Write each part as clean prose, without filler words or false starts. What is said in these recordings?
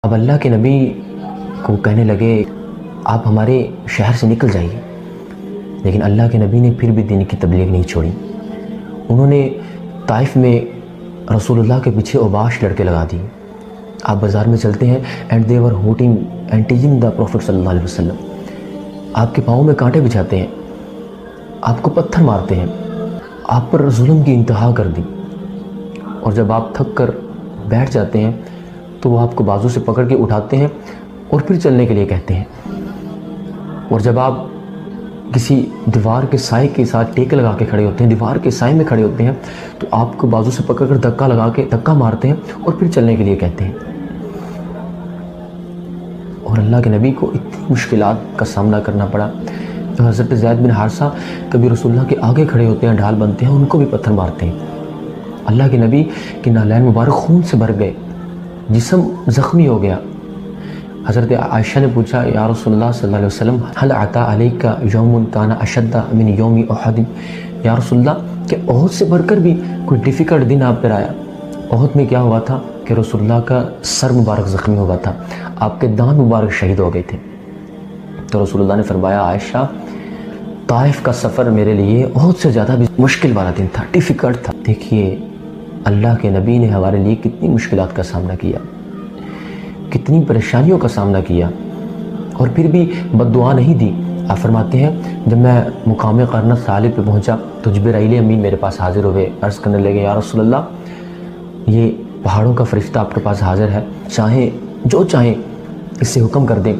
اب اللہ کے نبی کو کہنے لگے آپ ہمارے شہر سے نکل جائیے، لیکن اللہ کے نبی نے پھر بھی دین کی تبلیغ نہیں چھوڑی۔ انہوں نے طائف میں رسول اللہ کے پیچھے اوباش لڑکے لگا دی۔ آپ بازار میں چلتے ہیں and they were hooting and teasing the prophet صلی اللہ علیہ وسلم، آپ کے پاؤں میں کانٹے بچھاتے ہیں، آپ کو پتھر مارتے ہیں، آپ پر ظلم کی انتہا کر دی، اور جب آپ تھک کر بیٹھ جاتے ہیں تو وہ آپ کو بازو سے پکڑ کے اٹھاتے ہیں اور پھر چلنے کے لیے کہتے ہیں، اور جب آپ کسی دیوار کے سائے کے ساتھ ٹیک لگا کے کھڑے ہوتے ہیں، دیوار کے سائے میں کھڑے ہوتے ہیں، تو آپ کو بازو سے پکڑ کر دھکا مارتے ہیں اور پھر چلنے کے لیے کہتے ہیں۔ اور اللہ کے نبی کو اتنی مشکلات کا سامنا کرنا پڑا۔ تو حضرت زید بن حارثہ کبھی رسول اللہ کے آگے کھڑے ہوتے ہیں، ڈھال بنتے ہیں، ان کو بھی پتھر مارتے ہیں۔ اللہ کے نبی کے نالین مبارک خون سے بھر گئے، جسم زخمی ہو گیا۔ حضرت عائشہ نے پوچھا یا رسول اللہ صلی اللہ علیہ وسلم هل عطا علیک یوم کان اشد من یوم احد، یا رسول اللہ کہ احد سے بڑھ کر بھی کوئی ڈیفیکلٹ دن آپ پر آیا؟ احد میں کیا ہوا تھا کہ رسول اللہ کا سر مبارک زخمی ہوا تھا، آپ کے دانت مبارک شہید ہو گئے تھے۔ تو رسول اللہ نے فرمایا عائشہ طائف کا سفر میرے لیے احد سے زیادہ بھی مشکل والا دن تھا، ڈیفیکلٹ تھا۔ دیکھیے اللہ کے نبی نے ہمارے لیے کتنی مشکلات کا سامنا کیا، کتنی پریشانیوں کا سامنا کیا، اور پھر بھی بد دعا نہیں دی۔ آپ فرماتے ہیں جب میں مقام قرنہ ثالب پہ پہنچا تو جبرائیل امین میرے پاس حاضر ہوئے، عرض کرنے لگے یا رسول اللہ یہ پہاڑوں کا فرشتہ آپ کے پاس حاضر ہے، چاہیں جو چاہیں اس سے حکم کر دیں،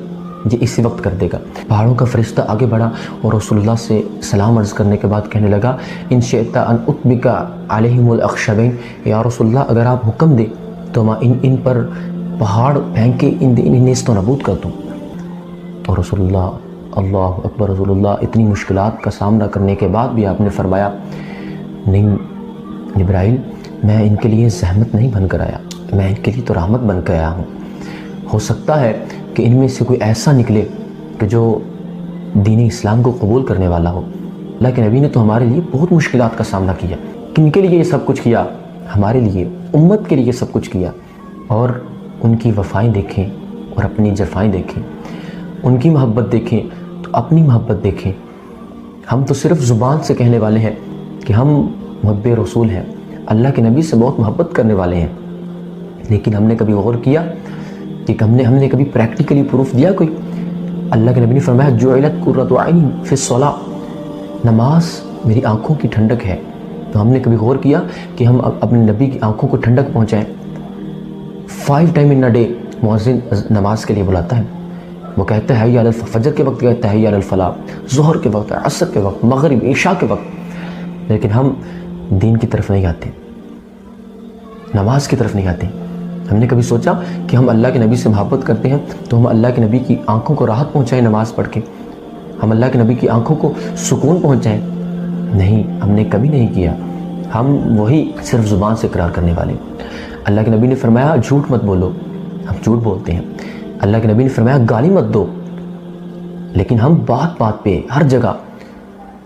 یہ اسی وقت کر دے گا۔ پہاڑوں کا فرشتہ آگے بڑھا اور رسول اللہ سے سلام عرض کرنے کے بعد کہنے لگا ان شئت ان اطبق علیہم الاخشبین، یا رسول اللہ اگر آپ حکم دیں تو میں ان پر پہاڑ پھینک کے انہیں نیست و نابود کر دوں۔ اور رسول اللہ اکبر، رسول اللہ اتنی مشکلات کا سامنا کرنے کے بعد بھی آپ نے فرمایا نہیں جبرائیل میں ان کے لیے زحمت نہیں بن کر آیا، میں ان کے لیے تو رحمت بن کے آیا ہوں۔ ہو سکتا ہے کہ ان میں سے کوئی ایسا نکلے کہ جو دین اسلام کو قبول کرنے والا ہو۔ اللہ کے نبی نے تو ہمارے لیے بہت مشکلات کا سامنا کیا، کن کے لیے یہ سب کچھ کیا؟ ہمارے لیے، امت کے لیے سب کچھ کیا۔ اور ان کی وفائیں دیکھیں اور اپنی جفائیں دیکھیں، ان کی محبت دیکھیں تو اپنی محبت دیکھیں۔ ہم تو صرف زبان سے کہنے والے ہیں کہ ہم محب رسول ہیں، اللہ کے نبی سے بہت محبت کرنے والے ہیں، لیکن ہم نے کبھی غور کیا کہ ہم نے کبھی پریکٹیکلی پروف دیا کوئی؟ اللہ کے نبی نے فرمایا جعلت قرۃ عین فی الصلاۃ، نماز میری آنکھوں کی ٹھنڈک ہے۔ تو ہم نے کبھی غور کیا کہ ہم اپنے نبی کی آنکھوں کو ٹھنڈک پہنچائیں؟ 5 ٹائم ان ڈے مؤذن نماز کے لیے بلاتا ہے، وہ کہتا ہے حی علی الفلاح، فجر کے وقت کہتا ہے حی علی الفلاح، ظہر کے وقت، عصر کے وقت، مغرب عشاء کے وقت، لیکن ہم دین کی طرف نہیں آتے، نماز کی طرف نہیں آتے۔ ہم نے کبھی سوچا کہ ہم اللہ کے نبی سے محبت کرتے ہیں تو ہم اللہ کے نبی کی آنکھوں کو راحت پہنچائیں نماز پڑھ کے، ہم اللہ کے نبی کی آنکھوں کو سکون پہنچائیں؟ نہیں، ہم نے کبھی نہیں کیا۔ ہم وہی صرف زبان سے اقرار کرنے والے۔ اللہ کے نبی نے فرمایا جھوٹ مت بولو، ہم جھوٹ بولتے ہیں۔ اللہ کے نبی نے فرمایا گالی مت دو، لیکن ہم بات بات پہ ہر جگہ،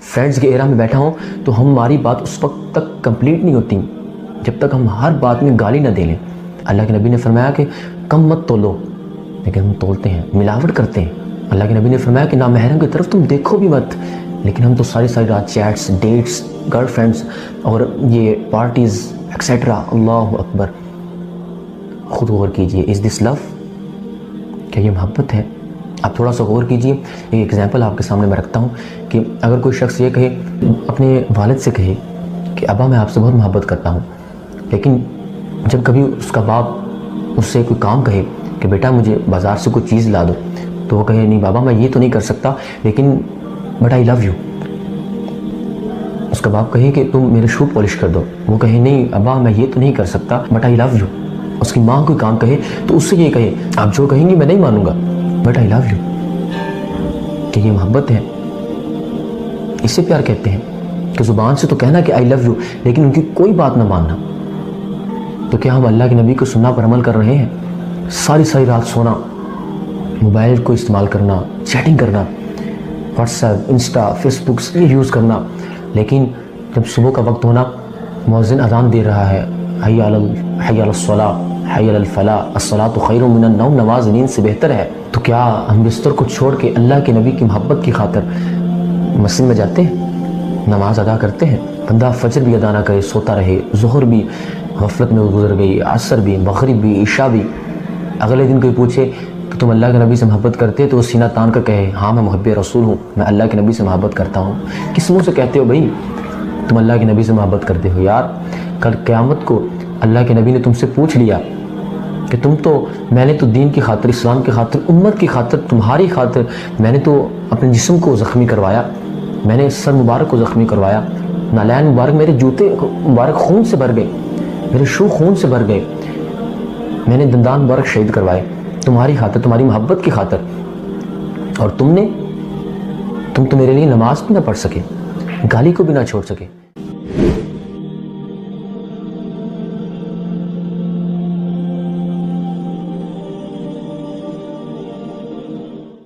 فرینڈز کے ایرا میں بیٹھا ہوں تو ہماری بات اس وقت تک کمپلیٹ نہیں ہوتی جب تک ہم ہر بات میں گالی نہ دے لیں۔ اللہ کے نبی نے فرمایا کہ کم مت تولو، لیکن ہم تولتے ہیں، ملاوٹ کرتے ہیں۔ اللہ کے نبی نے فرمایا کہ نامحرم کی طرف تم دیکھو بھی مت، لیکن ہم تو ساری رات چیٹس، ڈیٹس، گرل فرینڈس اور یہ پارٹیز ایکسیٹرا۔ اللہ اکبر، خود غور کیجئے، از دس لو؟ کیا یہ محبت ہے؟ آپ تھوڑا سا غور کیجئے۔ ایک ایگزامپل آپ کے سامنے میں رکھتا ہوں کہ اگر کوئی شخص یہ کہے، اپنے والد سے کہے کہ ابا میں آپ سے بہت محبت کرتا ہوں، لیکن جب کبھی اس کا باپ اس سے کوئی کام کہے کہ بیٹا مجھے بازار سے کوئی چیز لا دو، تو وہ کہے نہیں بابا میں یہ تو نہیں کر سکتا، لیکن بٹ آئی لو یو۔ اس کا باپ کہے کہ تم میرے شو پالش کر دو، وہ کہے نہیں ابا میں یہ تو نہیں کر سکتا بٹ آئی لو یو۔ اس کی ماں کوئی کام کہے تو اس سے یہ کہے آپ جو کہیں گی میں نہیں مانوں گا بٹ آئی لو یو۔ کہ یہ محبت ہے؟ اسے پیار کہتے ہیں کہ زبان سے تو کہنا کہ آئی لو یو، لیکن ان کی کوئی بات نہ ماننا۔ تو کیا ہم اللہ کے نبی کو سننا پر عمل کر رہے ہیں؟ ساری رات سونا، موبائل کو استعمال کرنا، چیٹنگ کرنا، واٹس ایپ، انسٹا، فیس بک یہ یوز کرنا، لیکن جب صبح کا وقت ہونا، مؤذن اذان دے رہا ہے حی علی الصلاۃ، حی علی الفلاح، الصلاۃ خیر من النوم، نماز نیند سے بہتر ہے، تو کیا ہم بستر کو چھوڑ کے اللہ کے نبی کی محبت کی خاطر مسجد میں جاتے ہیں، نماز ادا کرتے ہیں؟ بندہ فجر بھی ادا نہ کرے، سوتا رہے، ظہر بھی غفلت میں گزر گئی، عصر بھی، مغرب بھی، عشاء بھی، اگلے دن کوئی پوچھے کہ تم اللہ کے نبی سے محبت کرتے، تو وہ سینہ تان کر کہے ہاں میں محب رسول ہوں، میں اللہ کے نبی سے محبت کرتا ہوں۔ کس منہ سے کہتے ہو بھائی تم اللہ کے نبی سے محبت کرتے ہو؟ یار کل قیامت کو اللہ کے نبی نے تم سے پوچھ لیا کہ میں نے تو دین کی خاطر، اسلام کی خاطر، امت کی خاطر، تمہاری خاطر میں نے تو اپنے جسم کو زخمی کروایا، میں نے سر مبارک کو زخمی کروایا، نالین مبارک، میرے جوتے مبارک خون سے بھر گئے، میرے شو خون سے بھر گئے، میں نے دندان مبارک شہید کروائے تمہاری خاطر، تمہاری محبت کی خاطر، اور تم تو میرے لیے نماز بھی نہ پڑھ سکے، گالی کو بھی نہ چھوڑ سکے۔